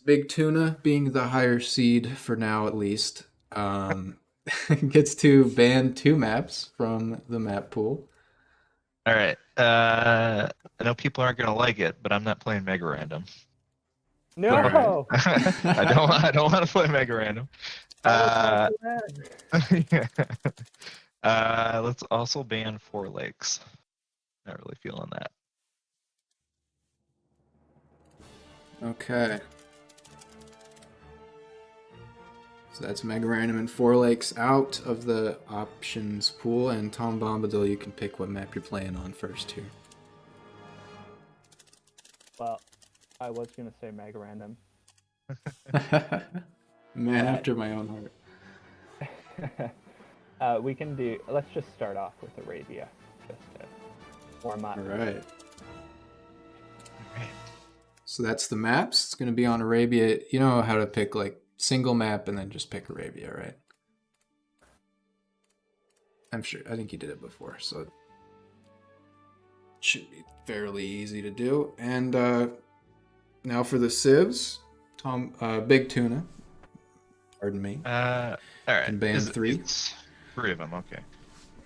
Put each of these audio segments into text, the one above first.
Big Tuna, being the higher seed for now at least, gets to ban 2 maps from the map pool. All right. I know people aren't gonna like it, but I'm not playing Mega Random. So All right. No, I don't want to play Mega Random. tell us not Uh, to that. yeah. Let's also ban Four Lakes. Not really feeling that. Okay. So that's Mega Random and Four Lakes out of the options pool, and Tom Bombadil, you can pick what map you're playing on first here. Well, I was gonna say Mega Random. Man after my own heart. We can do. Let's just start off with Arabia, just to warm up. All right. All right. So that's the maps. It's going to be on Arabia. You know how to pick like single map and then just pick Arabia, right? I'm sure. I think you did it before, so it should be fairly easy to do. And now for the civs, Big Tuna. Pardon me. All right. Can ban 3. It's 3 of them. Okay.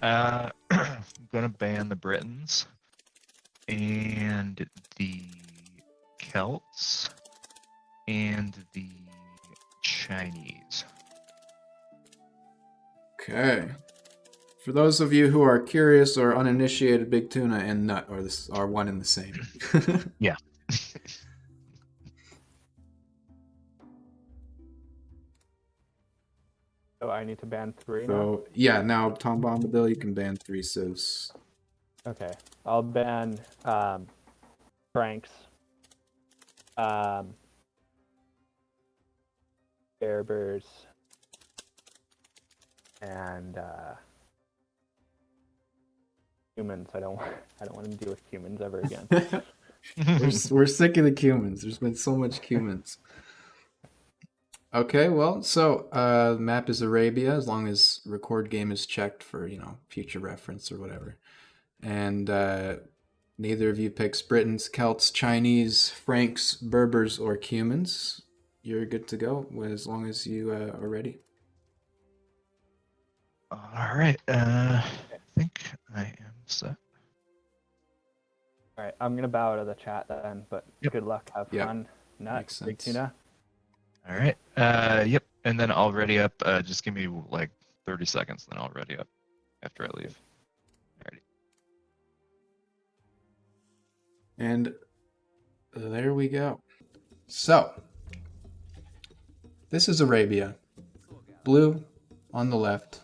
I'm gonna ban the Britons and the Celts and the Chinese. Okay. For those of you who are curious or uninitiated, Big Tuna and Nut are one and the same. Yeah. So I need to ban 3 now. So yeah, now Tom Bombadil, you can ban 3 civs. Okay, I'll ban Franks, Berbers, and humans. I don't want to deal with humans ever again. We're sick of the Cumans. There's been so much Cumans. Okay, well, so the map is Arabia, as long as record game is checked for, future reference or whatever. And neither of you picks Britons, Celts, Chinese, Franks, Berbers, or Cumans. You're good to go as long as you are ready. All right. I think I am set. All right, I'm gonna bow out of the chat then. But Yep. good luck, have Yep. fun. Nut, Makes Big sense. Tuna. All right. Yep. And then I'll ready up. Just give me like 30 seconds, then I'll ready up after I leave. Alrighty. And there we go. So, this is Arabia. Blue on the left,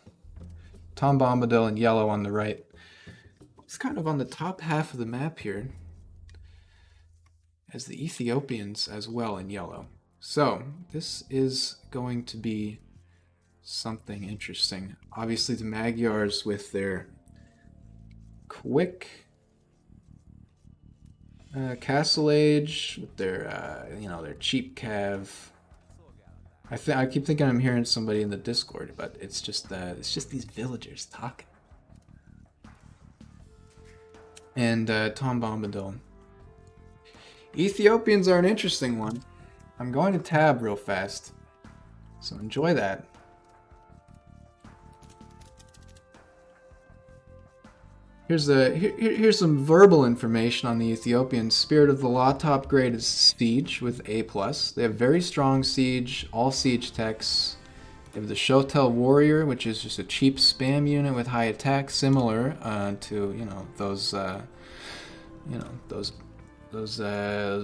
Tom Bombadil in yellow on the right. It's kind of on the top half of the map here, as the Ethiopians as well in yellow. So, this is going to be something interesting. Obviously, the Magyars with their quick Castle Age, with their their cheap cav. I keep thinking I'm hearing somebody in the Discord, but it's just these villagers talking. And Tom Bombadil. Ethiopians are an interesting one. I'm going to tab real fast, so enjoy that. Here's some verbal information on the Ethiopians. Spirit of the Law top grade is Siege with A+. They have very strong Siege, all Siege techs. They have the Shotel Warrior, which is just a cheap spam unit with high attack, similar to those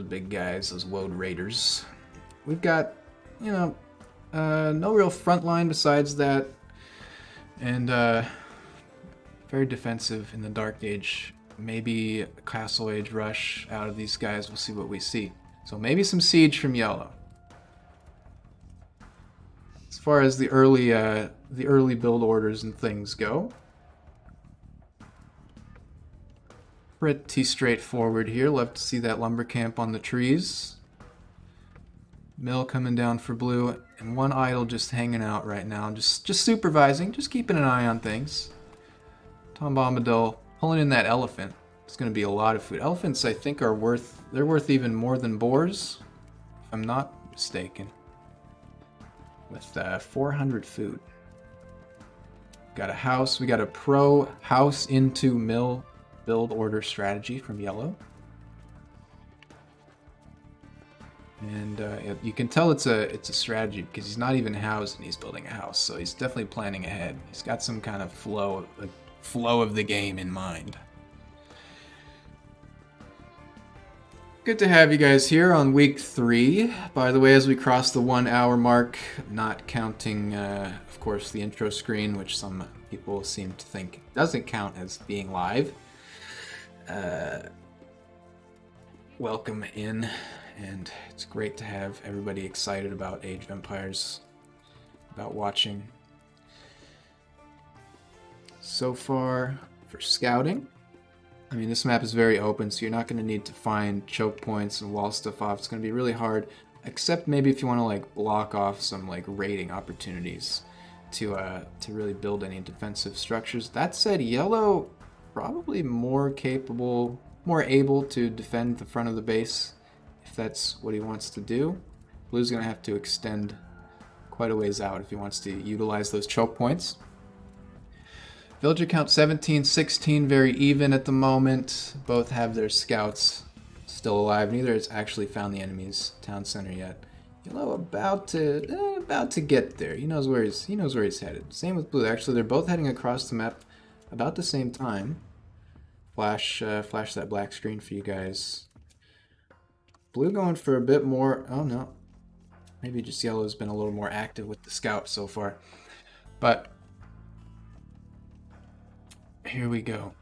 big guys, those Woad Raiders. We've got no real front line besides that, and very defensive in the Dark Age. Maybe a Castle Age rush out of these guys. We'll see what we see. So maybe some Siege from yellow. As far as the early build orders and things go, pretty straightforward here. Love to see that lumber camp on the trees. Mill coming down for blue, and one idle just hanging out right now, just supervising, just keeping an eye on things. Tom Bombadil pulling in that elephant. It's going to be a lot of food. Elephants, I think, they're worth even more than boars, if I'm not mistaken. With 400 food. Got a house. We got a pro house into mill build order strategy from yellow. And you can tell it's a strategy because he's not even housed and he's building a house. So he's definitely planning ahead. He's got some kind of flow of the game in mind. Good to have you guys here on week 3. By the way, as we cross the 1 hour mark, not counting, of course, the intro screen, which some people seem to think doesn't count as being live. Welcome in, and it's great to have everybody excited about Age of Empires, about watching. So far, for scouting, I mean, this map is very open, so you're not going to need to find choke points and wall stuff off. It's going to be really hard, except maybe if you want to like block off some like raiding opportunities to really build any defensive structures. That said, yellow probably more capable, more able to defend the front of the base if that's what he wants to do. Blue's going to have to extend quite a ways out if he wants to utilize those choke points. Villager count 17, 16, very even at the moment. Both have their scouts still alive. Neither has actually found the enemy's town center yet. Yellow about to get there. He knows where he's headed. Same with blue. Actually, they're both heading across the map about the same time. Flash that black screen for you guys. Blue going for a bit more. Oh no, maybe just yellow's been a little more active with the scout so far, but. Here we go.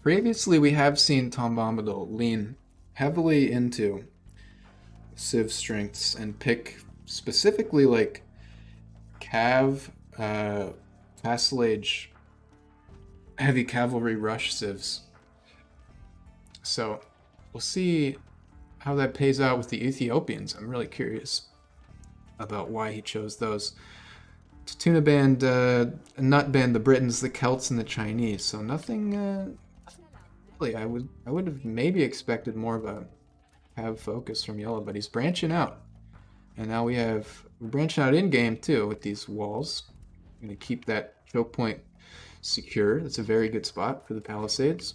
Previously, we have seen TomBombadil lean heavily into Civ strengths and pick specifically like Cav, Vassalage, heavy cavalry rush civs. So we'll see how that pays out with the Ethiopians. I'm really curious about why he chose those. Tuna banned, Nut banned the Britons, the Celts, and the Chinese. So nothing really. I would have maybe expected more of a have focus from yellow, but he's branching out, and now we're branching out in game too with these walls. I'm gonna keep that choke point secure. That's a very good spot for the palisades.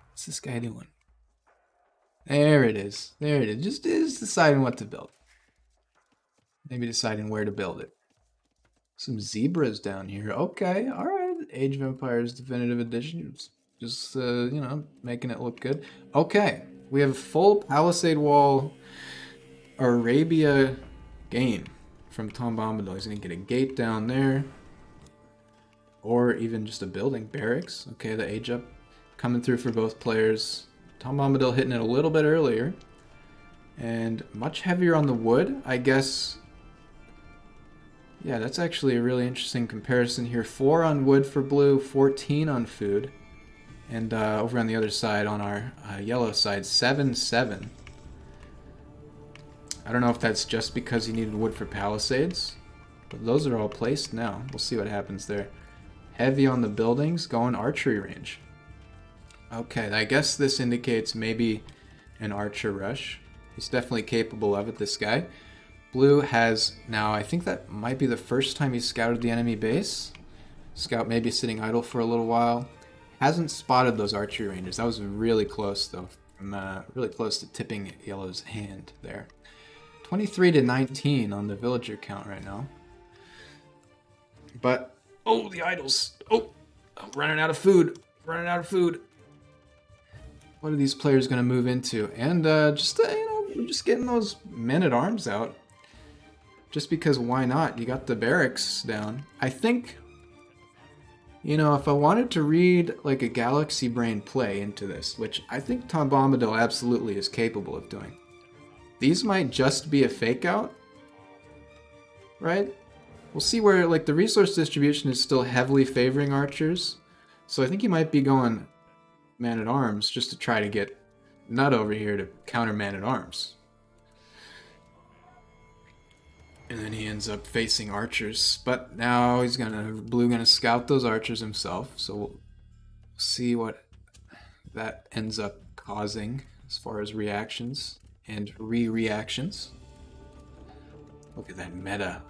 What's this guy doing? There it is. There it is. Just is deciding what to build. Maybe deciding where to build it. Some zebras down here. Okay, all right. Age of Empires Definitive Edition. Just, you know, making it look good. Okay, we have a full Palisade Wall Arabia game from TomBombadil. He's going to get a gate down there. Or even just a building. Barracks. Okay, the age up coming through for both players. TomBombadil hitting it a little bit earlier. And much heavier on the wood, I guess. Yeah, that's actually a really interesting comparison here. 4 on wood for blue, 14 on food. And over on the other side, on our yellow side, 7-7. I don't know if that's just because he needed wood for palisades, but those are all placed now. We'll see what happens there. Heavy on the buildings, going archery range. Okay, I guess this indicates maybe an archer rush. He's definitely capable of it, this guy. Blue has now, I think that might be the first time he's scouted the enemy base. Scout maybe sitting idle for a little while. Hasn't spotted those archery ranges. That was really close though. I'm really close to tipping yellow's hand there. 23-19 on the villager count right now. But, oh, the idols. Oh, I'm running out of food. Running out of food. What are these players going to move into? And just, you know, we're just getting those men-at-arms out. Just because why not? You got the barracks down. I think, you know, if I wanted to read like a Galaxy Brain play into this, which I think TomBombadil absolutely is capable of doing. These might just be a fake out, right? We'll see where like the resource distribution is still heavily favoring archers. So I think he might be going man-at-arms just to try to get Nut over here to counter man-at-arms. And then he ends up facing archers. But now he's Blue gonna scout those archers himself. So we'll see what that ends up causing as far as reactions and re-reactions. Look at that meta.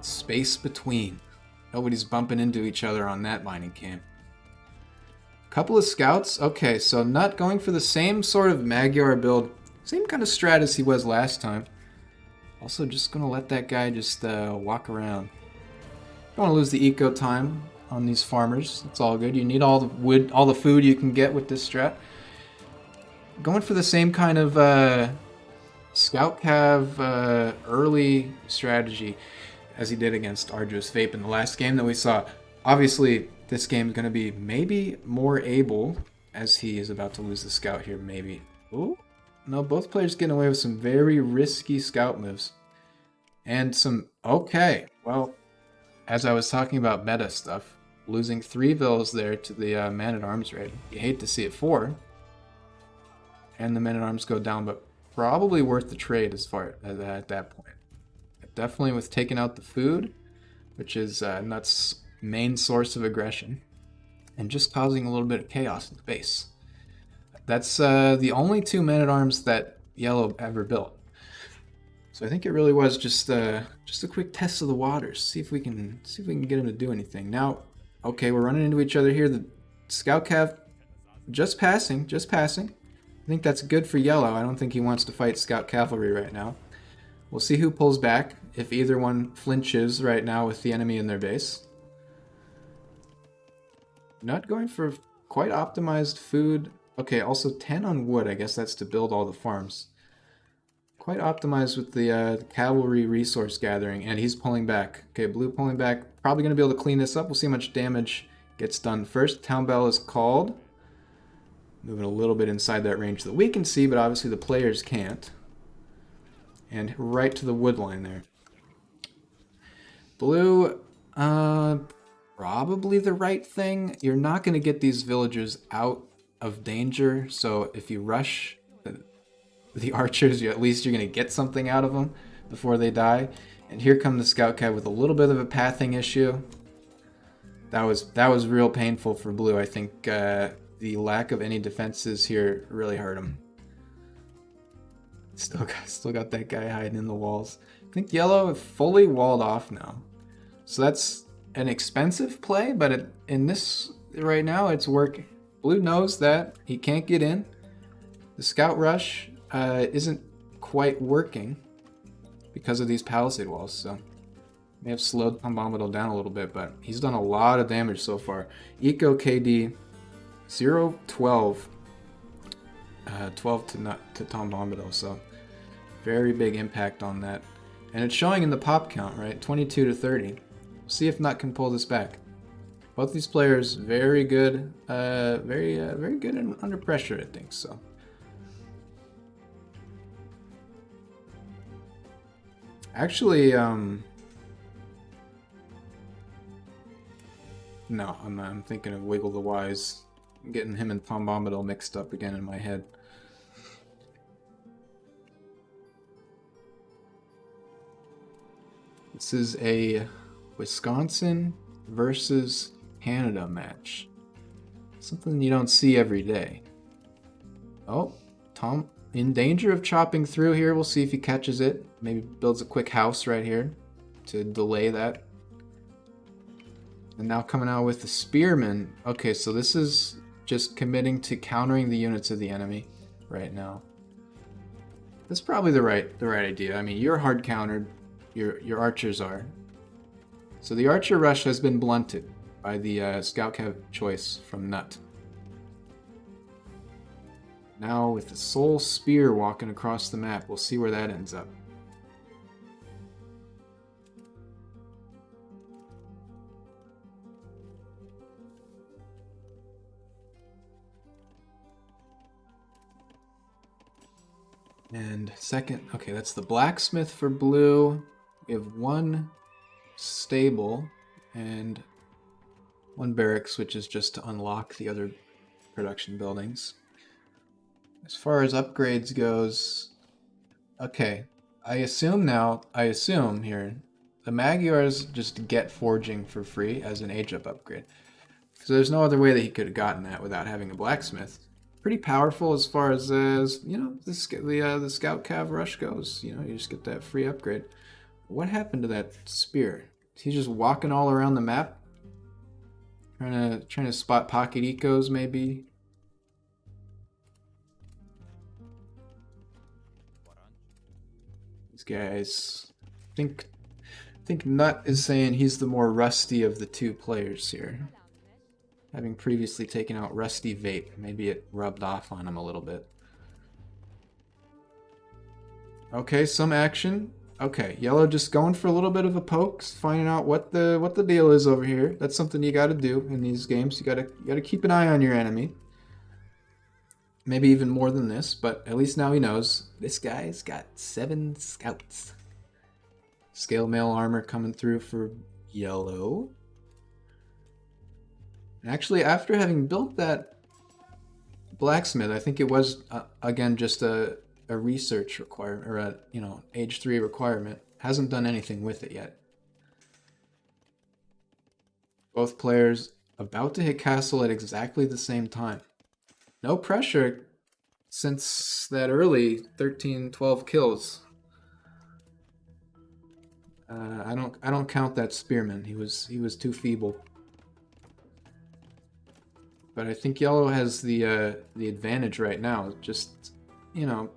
Space between. Nobody's bumping into each other on that mining camp. Couple of scouts. Okay, so not going for the same sort of Magyar build. Same kind of strat as he was last time. Also just going to let that guy just walk around. Don't want to lose the eco time on these farmers. It's all good. You need all the wood, all the food you can get with this strat. Going for the same kind of scout cav early strategy as he did against Arduous Vape in the last game that we saw. Obviously, this game is going to be maybe more able, as he is about to lose the scout here, maybe. Ooh, no, both players getting away with some very risky scout moves. And some, okay, well, as I was talking about meta stuff, losing 3 vills there to the Man-at-Arms raid. You hate to see it 4. And the Men-at-Arms go down, but probably worth the trade as far as at that point. Definitely with taking out the food, which is Nut's main source of aggression, and just causing a little bit of chaos in the base. That's the only 2 Men-at-Arms that Yellow ever built. So I think it really was just a quick test of the waters. See if we can get him to do anything. Now, okay, we're running into each other here. The Scout Cav just passing. I think that's good for Yellow. I don't think he wants to fight Scout Cavalry right now. We'll see who pulls back, if either one flinches right now with the enemy in their base. Not going for quite optimized food. Okay, also 10 on wood. I guess that's to build all the farms. Quite optimized with the cavalry resource gathering, and he's pulling back. Okay, blue pulling back. Probably going to be able to clean this up. We'll see how much damage gets done first. Town Bell is called. Moving a little bit inside that range that we can see, but obviously the players can't. And right to the wood line there. Blue, probably the right thing. You're not going to get these villagers out of danger, so if you rush the archers, at least you're going to get something out of them before they die. And here come the Scout Cav with a little bit of a pathing issue. That was real painful for Blue. I think the lack of any defenses here really hurt him. Still got that guy hiding in the walls. I think Yellow fully walled off now. So that's an expensive play, but in this right now it's working. Blue knows that he can't get in. The Scout Rush isn't quite working because of these palisade walls, so may have slowed TomBombadil down a little bit, but he's done a lot of damage so far. Eco KD 0-12, 12 to TomBombadil, so very big impact on that. And it's showing in the pop count, right? 22 to 30. We'll see if Nut can pull this back. Both these players very good, very good under pressure, I think so. Actually, no, I'm thinking of Wiggle the Wise. I'm getting him and TomBombadil mixed up again in my head. This is a Wisconsin versus Canada match. Something you don't see every day. Oh, Tom in danger of chopping through here. We'll see if he catches it. Maybe builds a quick house right here to delay that. And now coming out with the Spearman. Okay, so this is just committing to countering the units of the enemy right now. That's probably the right idea. I mean, you're hard countered. Your archers are. So the archer rush has been blunted by the Scout Cav choice from Nut. Now with the Soul Spear walking across the map, we'll see where that ends up. And second, okay, that's the blacksmith for blue. We have one stable and one barracks, which is just to unlock the other production buildings. As far as upgrades goes, okay, I assume here, the Magyars just get forging for free as an age-up upgrade. So there's no other way that he could have gotten that without having a blacksmith. pretty powerful as far as you know, the scout cav rush goes. You know, you just get that free upgrade. What happened to that spear? Is he just walking all around the map, trying to spot pocket ecos maybe? These guys, I think Nut is saying he's the more rusty of the two players here. Having previously taken out Rusty Vape, maybe it rubbed off on him a little bit. Okay, some action. Okay, Yellow just going for a little bit of a poke, finding out what the deal is over here. That's something you got to do in these games. You gotta keep an eye on your enemy. Maybe even more than this, but at least now he knows. This guy's got 7 scouts. Scale mail armor coming through for Yellow. Actually, after having built that blacksmith, I think it was again just a research requirement, or a, you know, age 3 requirement. Hasn't done anything with it yet. Both players about to hit castle at exactly the same time. No pressure since that early 13-12 kills. I don't count that spearman. He was too feeble. But I think Yellow has the advantage right now. Just, you know,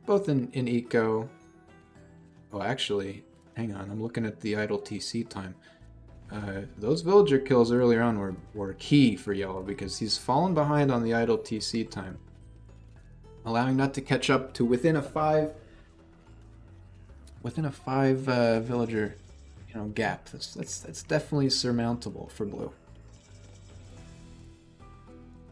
both in eco. Oh, actually, hang on. I'm looking at the idle TC time. Those villager kills earlier on were key for Yellow because he's fallen behind on the idle TC time, allowing Nut to catch up to within a 5 villager, you know, gap. That's definitely surmountable for Blue.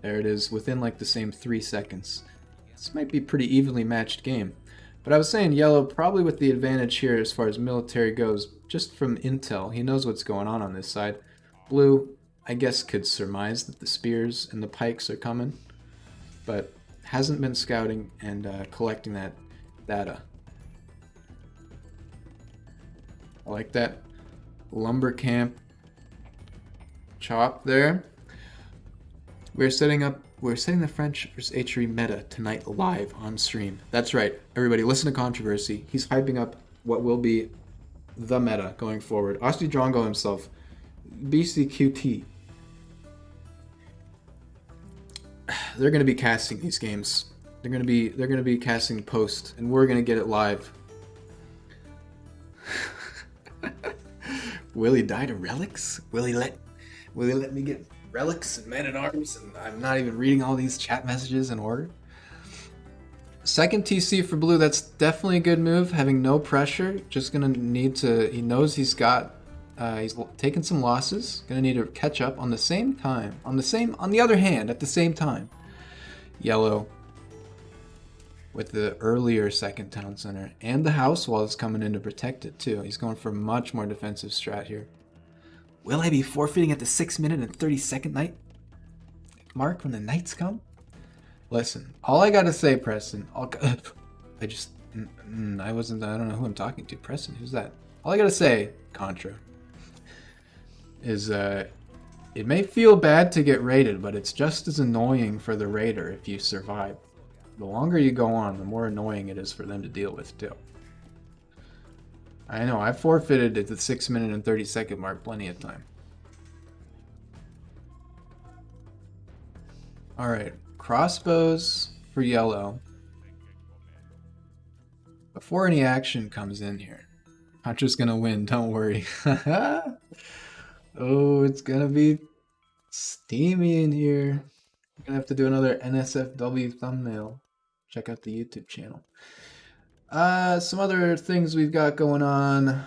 There it is, within like the same 3 seconds. This might be a pretty evenly matched game. But I was saying Yellow probably with the advantage here as far as military goes, just from intel. He knows what's going on this side. Blue, I guess, could surmise that the spears and the pikes are coming, but hasn't been scouting and collecting that data. I like that lumber camp chop there. We're setting the French versus Atri meta tonight live on stream. That's right, everybody listen to Controversy. He's hyping up what will be the meta going forward. Asti Drongo himself, BCQT. They're gonna be casting these games. They're gonna be casting post, and we're gonna get it live. Will he die to relics? Will he let me get relics and men at arms, and I'm not even reading all these chat messages in order? Second TC for Blue, that's definitely a good move, having no pressure. Just gonna need to, he knows he's taken some losses, gonna need to catch up on the same time, on the other hand, at the same time. Yellow with the earlier second town center, and the house wall is coming in to protect it too. He's going for a much more defensive strat here. Will I be forfeiting at the 6 minute and 30-second night mark when the knights come? Listen, all I gotta say, Preston, I don't know who I'm talking to. Preston, who's that? All I gotta say, Contra, is it may feel bad to get raided, but it's just as annoying for the raider if you survive. The longer you go on, the more annoying it is for them to deal with too. I know, I forfeited at the 6 minute and 30-second mark plenty of time. Alright, crossbows for Yellow. Before any action comes in here, Contra's gonna win, don't worry. Oh, it's gonna be steamy in here. I'm gonna have to do another NSFW thumbnail. Check out the YouTube channel. Some other things we've got going on.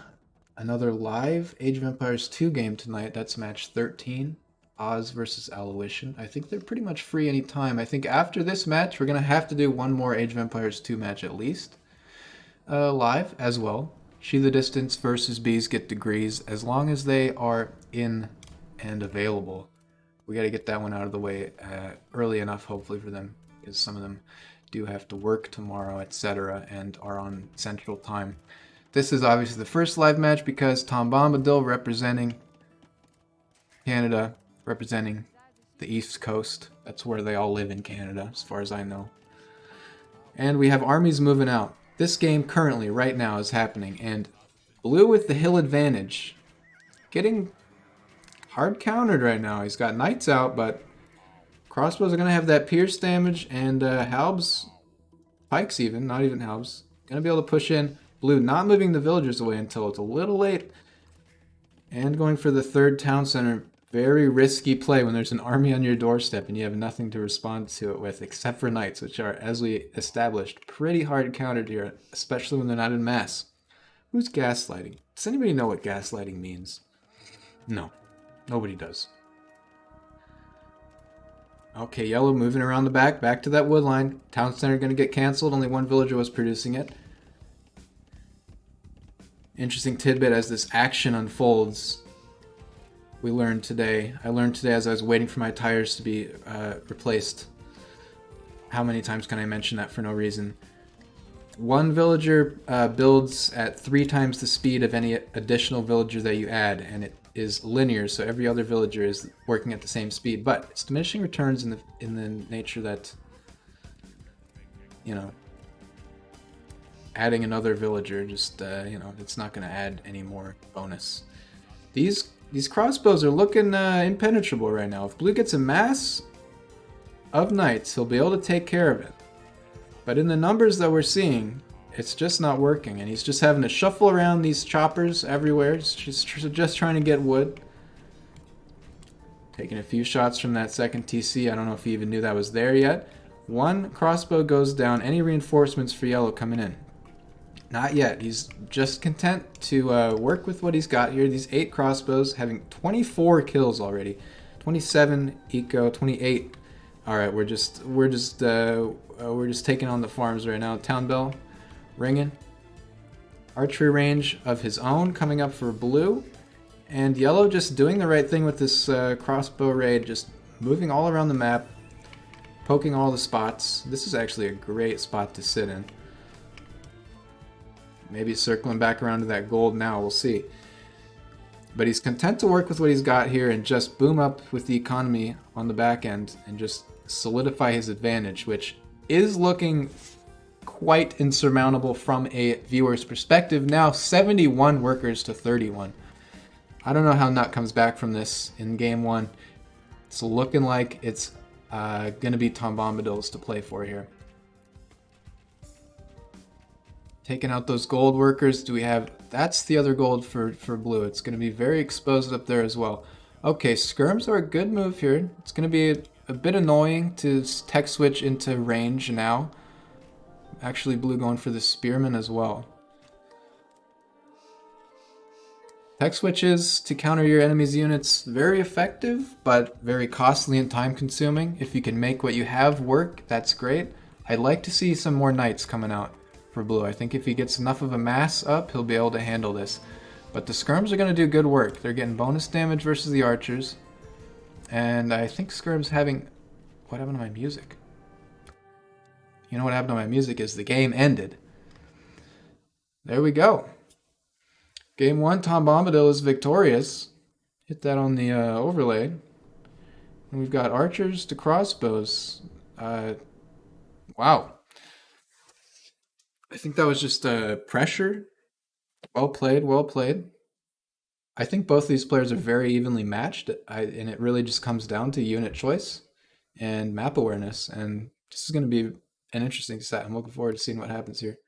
Another live Age of Empires 2 game tonight. That's match 13. Oz versus Aloysian. I think they're pretty much free anytime. I think after this match, we're going to have to do one more Age of Empires 2 match at least. Live as well. She the Distance versus Bees get degrees. As long as they are in and available. We got to get that one out of the way early enough, hopefully, for them. Because some of them do have to work tomorrow, etc., and are on Central Time. This is obviously the first live match because TomBombadil representing Canada, representing the East Coast. That's where they all live in Canada, as far as I know. And we have armies moving out. This game currently, right now, is happening, and blue with the hill advantage. Getting hard countered right now. He's got knights out, but crossbows are going to have that pierce damage, and halbs, pikes even, not even halbs, going to be able to push in. Blue not moving the villagers away until it's a little late. And going for the third town center. Very risky play when there's an army on your doorstep and you have nothing to respond to it with except for knights, which are, as we established, pretty hard countered here, especially when they're not in mass. Who's gaslighting? Does anybody know what gaslighting means? No. Nobody does. Okay, yellow moving around the back to that wood line. Town center going to get canceled. Only one villager was producing it. Interesting tidbit as this action unfolds. I learned today as I was waiting for my tires to be replaced. How many times can I mention that for no reason? One villager builds at 3 times the speed of any additional villager that you add, and it is linear, so every other villager is working at the same speed. But it's diminishing returns in the nature that, you know, adding another villager just you know, it's not going to add any more bonus. These crossbows are looking impenetrable right now. If blue gets a mass of knights, he'll be able to take care of it. But in the numbers that we're seeing, it's just not working. And he's just having to shuffle around these choppers everywhere. He's just trying to get wood. Taking a few shots from that second TC. I don't know if he even knew that was there yet. One crossbow goes down. Any reinforcements for yellow coming in? Not yet. He's just content to work with what he's got here. These 8 crossbows having 24 kills already. 27 eco, 28. All right, we're just taking on the farms right now. Town bell ringing. Archery range of his own coming up for blue, and yellow just doing the right thing with this crossbow raid, just moving all around the map, poking all the spots. This is actually a great spot to sit in. Maybe circling back around to that gold now, we'll see. But he's content to work with what he's got here and just boom up with the economy on the back end and just solidify his advantage, which is looking quite insurmountable from a viewer's perspective. Now 71 workers to 31. I don't know how Nut comes back from this in game 1. It's looking like it's going to be TomBombadil's to play for here. Taking out those gold workers. Do we have... That's the other gold for blue. It's going to be very exposed up there as well. Okay, skirms are a good move here. It's going to be a bit annoying to tech switch into range now. Actually, blue going for the spearman as well. Tech switches to counter your enemy's units, very effective, but very costly and time consuming. If you can make what you have work, that's great. I'd like to see some more knights coming out for blue. I think if he gets enough of a mass up, he'll be able to handle this. But the skirms are going to do good work. They're getting bonus damage versus the archers. And I think skirms having... What happened to my music? You know what happened to my music is the game ended. There we go. Game 1, TomBombadil is victorious. Hit that on the overlay. And we've got archers to crossbows. Wow. I think that was just pressure. Well played, well played. I think both these players are very evenly matched, and it really just comes down to unit choice and map awareness. And this is going to be an interesting set. I'm looking forward to seeing what happens here.